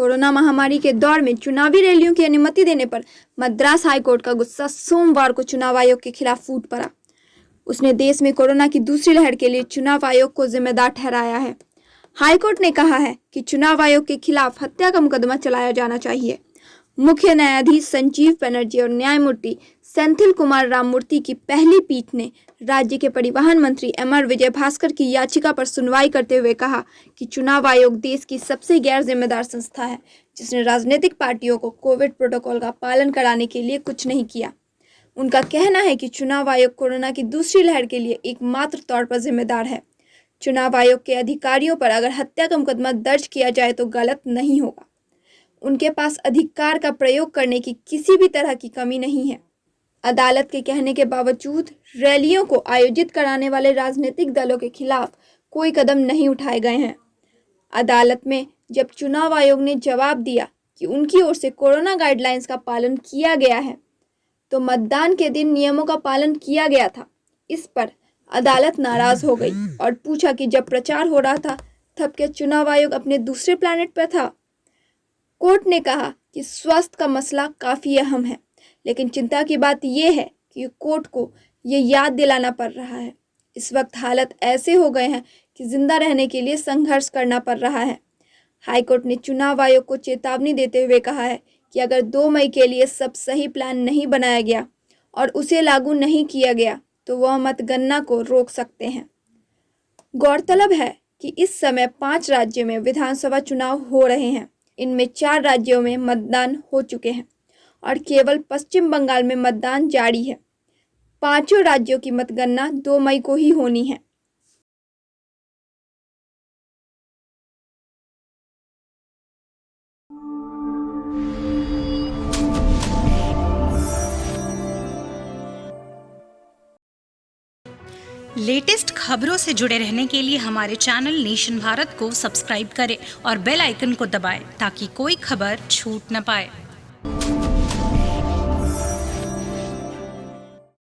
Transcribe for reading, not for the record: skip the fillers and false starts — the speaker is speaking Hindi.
कोरोना महामारी के दौर में चुनावी रैलियों की अनुमति देने पर मद्रास हाईकोर्ट का गुस्सा सोमवार को चुनाव आयोग के खिलाफ फूट पड़ा। उसने देश में कोरोना की दूसरी लहर के लिए चुनाव आयोग को जिम्मेदार ठहराया है। हाईकोर्ट ने कहा है कि चुनाव आयोग के खिलाफ हत्या का मुकदमा चलाया जाना चाहिए। मुख्य न्यायाधीश संजीव बनर्जी और न्यायमूर्ति सेंथिल कुमार राममूर्ति की पहली पीठ ने राज्य के परिवहन मंत्री एमआर विजयभास्कर की याचिका पर सुनवाई करते हुए कहा कि चुनाव आयोग देश की सबसे गैर जिम्मेदार संस्था है, जिसने राजनीतिक पार्टियों को कोविड प्रोटोकॉल का पालन कराने के लिए कुछ नहीं किया। उनका कहना है कि चुनाव आयोग कोरोना की दूसरी लहर के लिए एकमात्र तौर पर जिम्मेदार है। चुनाव आयोग के अधिकारियों पर अगर हत्या का मुकदमा दर्ज किया जाए तो गलत नहीं होगा। उनके पास अधिकार का प्रयोग करने की किसी भी तरह की कमी नहीं है। अदालत के कहने के बावजूद रैलियों को आयोजित कराने वाले राजनीतिक दलों के खिलाफ कोई कदम नहीं उठाए गए हैं। अदालत में जब चुनाव आयोग ने जवाब दिया कि उनकी ओर से कोरोना गाइडलाइंस का पालन किया गया है, तो मतदान के दिन नियमों का पालन किया गया था। इस पर अदालत नाराज हो गई और पूछा कि जब प्रचार हो रहा था तब क्या चुनाव आयोग अपने दूसरे प्लैनेट पर था। कोर्ट ने कहा कि स्वास्थ्य का मसला काफ़ी अहम है, लेकिन चिंता की बात यह है कि कोर्ट को ये याद दिलाना पड़ रहा है। इस वक्त हालत ऐसे हो गए हैं कि जिंदा रहने के लिए संघर्ष करना पड़ रहा है। हाईकोर्ट ने चुनाव आयोग को चेतावनी देते हुए कहा है कि अगर 2 मई के लिए सब सही प्लान नहीं बनाया गया और उसे लागू नहीं किया गया तो वह मतगणना को रोक सकते हैं। गौरतलब है कि इस समय 5 राज्यों में विधानसभा चुनाव हो रहे हैं। इनमें 4 राज्यों में मतदान हो चुके हैं और केवल पश्चिम बंगाल में मतदान जारी है। 5 राज्यों की मतगणना 2 मई को ही होनी है। लेटेस्ट खबरों से जुड़े रहने के लिए हमारे चैनल नेशन भारत को सब्सक्राइब करें और बेल आइकन को दबाएं ताकि कोई खबर छूट न पाए।